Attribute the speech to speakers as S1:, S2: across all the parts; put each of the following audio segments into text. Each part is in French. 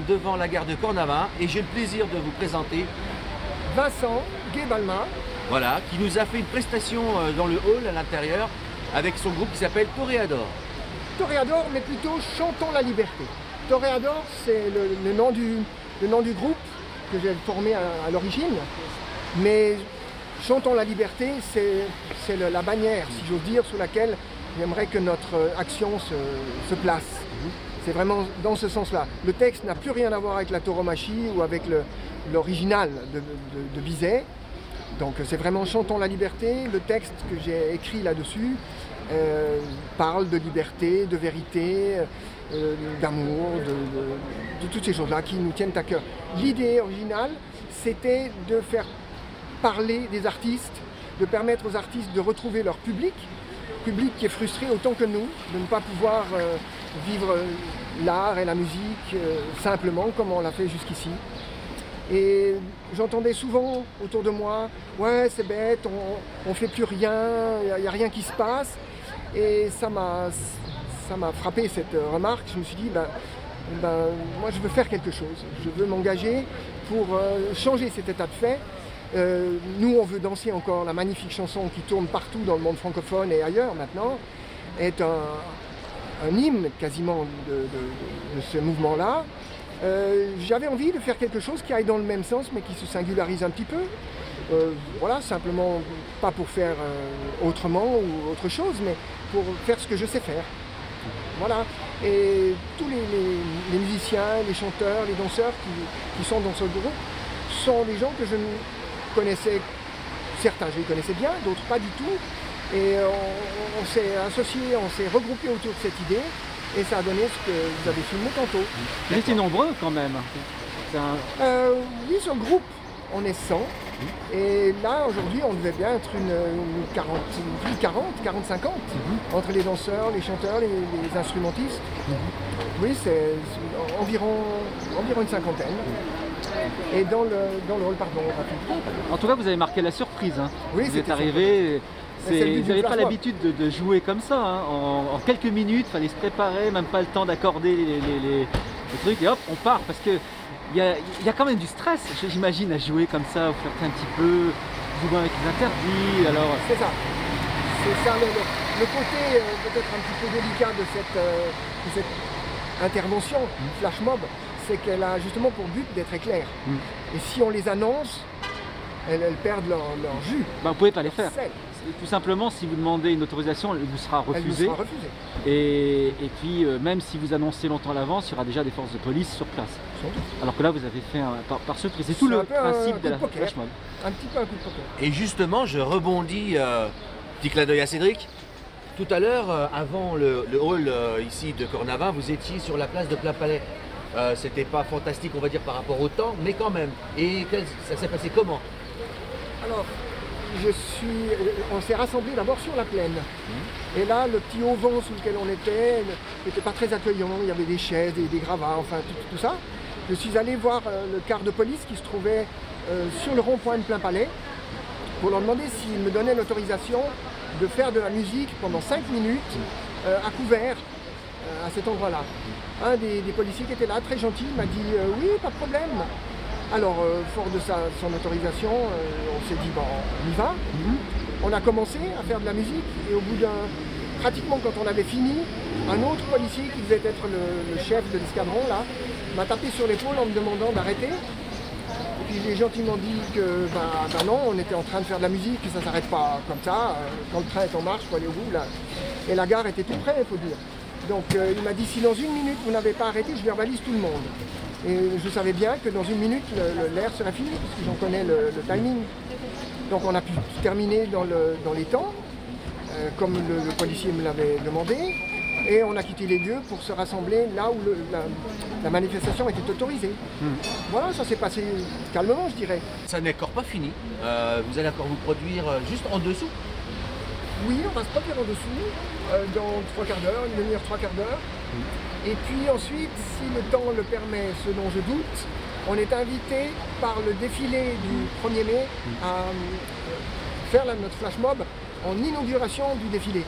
S1: devant la gare de Cornavin et j'ai le plaisir de vous présenter
S2: Vincent Guébalma.
S1: Voilà, qui nous a fait une prestation dans le hall à l'intérieur avec son groupe qui s'appelle Toréador.
S2: Toréador, mais plutôt Chantons la liberté. Toréador, c'est le nom du groupe que j'ai formé à l'origine, mais Chantons la liberté, c'est la bannière, si j'ose dire, sous laquelle j'aimerais que notre action se place. C'est vraiment dans ce sens-là. Le texte n'a plus rien à voir avec la tauromachie ou avec l'original de Bizet. Donc c'est vraiment Chantons la liberté. Le texte que j'ai écrit là-dessus parle de liberté, de vérité, d'amour, de toutes ces choses-là qui nous tiennent à cœur. L'idée originale, c'était de faire parler des artistes, de permettre aux artistes de retrouver leur public qui est frustré autant que nous, de ne pas pouvoir vivre l'art et la musique simplement comme on l'a fait jusqu'ici. Et j'entendais souvent autour de moi, ouais c'est bête, on fait plus rien, il n'y a rien qui se passe. Et ça m'a frappé cette remarque. Je me suis dit, moi je veux faire quelque chose, je veux m'engager pour changer cet état de fait. Nous on veut danser encore, la magnifique chanson qui tourne partout dans le monde francophone et ailleurs maintenant, est un hymne quasiment de ce mouvement-là. J'avais envie de faire quelque chose qui aille dans le même sens mais qui se singularise un petit peu. Voilà, simplement pas pour faire autrement ou autre chose, mais pour faire ce que je sais faire. Voilà. Et tous les musiciens, les chanteurs, les danseurs qui sont dans ce groupe sont des gens que je connaissais, certains je les connaissais bien, d'autres pas du tout. Et on s'est associés, on s'est regroupés autour de cette idée et ça a donné ce que vous avez filmé tantôt.
S3: Vous étiez nombreux quand même.
S2: Oui, sur le groupe, on est 100. Et là, aujourd'hui, on devait bien être une 40-50 entre les danseurs, les chanteurs, les instrumentistes. Oui, c'est environ une cinquantaine. Et dans le hall, pardon, rapide.
S3: En tout cas, vous avez marqué la surprise. Hein.
S2: Oui,
S3: vous êtes arrivé, vous n'avez pas l'habitude de jouer comme ça. Hein. En quelques minutes, il fallait se préparer, même pas le temps d'accorder les trucs, et hop, on part. Parce que il y a quand même du stress, j'imagine, à jouer comme ça, au flirter un petit peu, jouer avec les interdits. Alors...
S2: C'est ça. C'est ça le côté peut-être un petit peu délicat de cette intervention flash mob, c'est qu'elle a justement pour but d'être éclair. Et si on les annonce, elles perdent leur jus.
S3: Vous ne pouvez pas les faire.
S2: Sel.
S3: Tout simplement, si vous demandez une autorisation, elle vous sera refusée.
S2: Elle vous sera refusée.
S3: Et puis, même si vous annoncez longtemps à l'avance, il y aura déjà des forces de police sur place. Alors que là, vous avez fait par surprise. C'est tout le principe de la flash mob.
S2: Un petit peu un coup de poker.
S1: Et justement, je rebondis, petit clin d'œil à Cédric. Tout à l'heure, avant le hall ici de Cornavin, vous étiez sur la place de Plein Palais. C'était pas fantastique, on va dire, par rapport au temps, mais quand même. Et ça s'est passé comment?
S2: Alors, on s'est rassemblés d'abord sur la plaine. Et là, le petit auvent sous lequel on était n'était pas très accueillant. Il y avait des chaises, des gravats, enfin tout ça. Je suis allé voir le quart de police qui se trouvait sur le rond-point de Plein Palais pour leur demander s'ils me donnaient l'autorisation de faire de la musique pendant 5 minutes à couvert à cet endroit-là. Un des policiers qui était là, très gentil, m'a dit oui, pas de problème. Alors, fort de son autorisation, on s'est dit, bon, on y va. On a commencé à faire de la musique et au bout pratiquement quand on avait fini, un autre policier qui devait être le chef de l'escadron, là, m'a tapé sur l'épaule en me demandant d'arrêter. Et puis j'ai gentiment dit que, non, on était en train de faire de la musique, que ça ne s'arrête pas comme ça. Quand le train est en marche, il faut aller au bout, là. Et la gare était tout près, il faut dire. Donc il m'a dit, si dans 1 minute vous n'avez pas arrêté, je verbalise tout le monde. Et je savais bien que dans 1 minute, l'air serait fini, puisque j'en connais le timing. Donc on a pu terminer dans les temps, comme le policier me l'avait demandé. Et on a quitté les lieux pour se rassembler là où la manifestation était autorisée. Voilà, ça s'est passé calmement, je dirais.
S1: Ça n'est encore pas fini. Vous allez encore vous produire juste en dessous?
S2: Oui, on va se produire en dessous, dans 3 quarts d'heure, une demi-heure, 3 quarts d'heure. Et puis ensuite, si le temps le permet, ce dont je doute, on est invité par le défilé du 1er mai à faire notre flash mob en inauguration du défilé.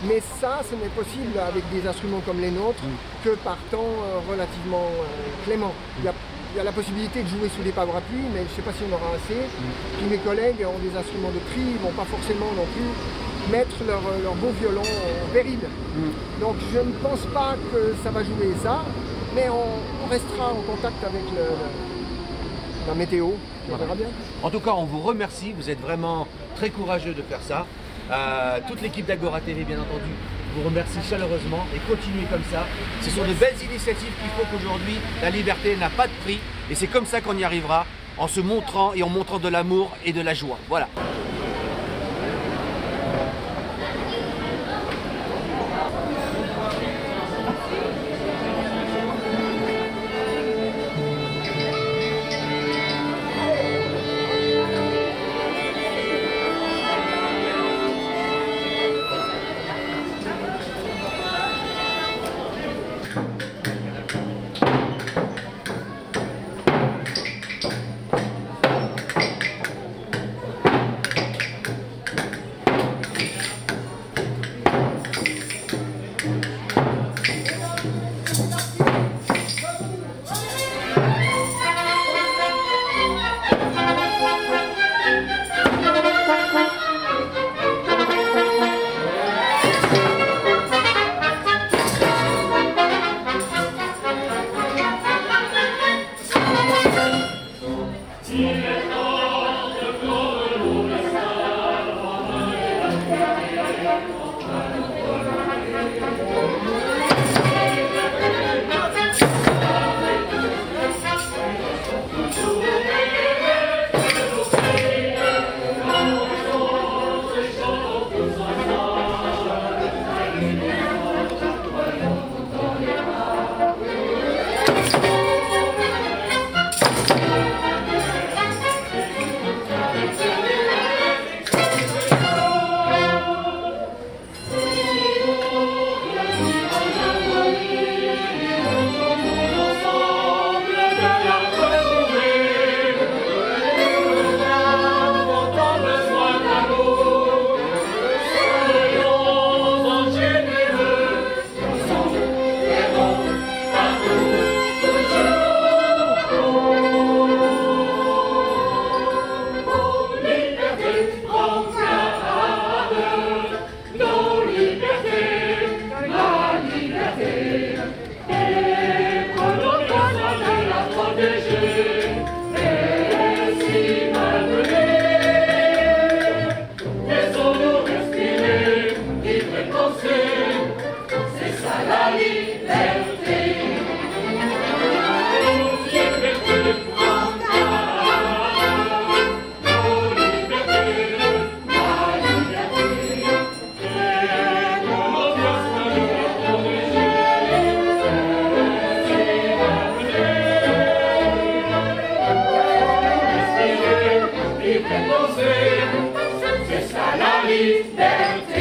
S2: Mais ça, ce n'est possible avec des instruments comme les nôtres que par temps relativement clément. Il y a la possibilité de jouer sous des parapluies, mais je ne sais pas si on aura assez. Puis mes collègues ont des instruments de prix, ils ne vont pas forcément non plus mettre leur beau violon en péril. Donc je ne pense pas que ça va jouer ça, mais on restera en contact avec la météo, on verra bien.
S1: En tout cas, on vous remercie, vous êtes vraiment très courageux de faire ça. Toute l'équipe d'Agora TV, bien entendu, vous remercie chaleureusement et continuez comme ça. Ce sont de belles initiatives qui font qu'aujourd'hui, la liberté n'a pas de prix et c'est comme ça qu'on y arrivera, en se montrant et en montrant de l'amour et de la joie. Voilà.
S4: C'est ça la liberté.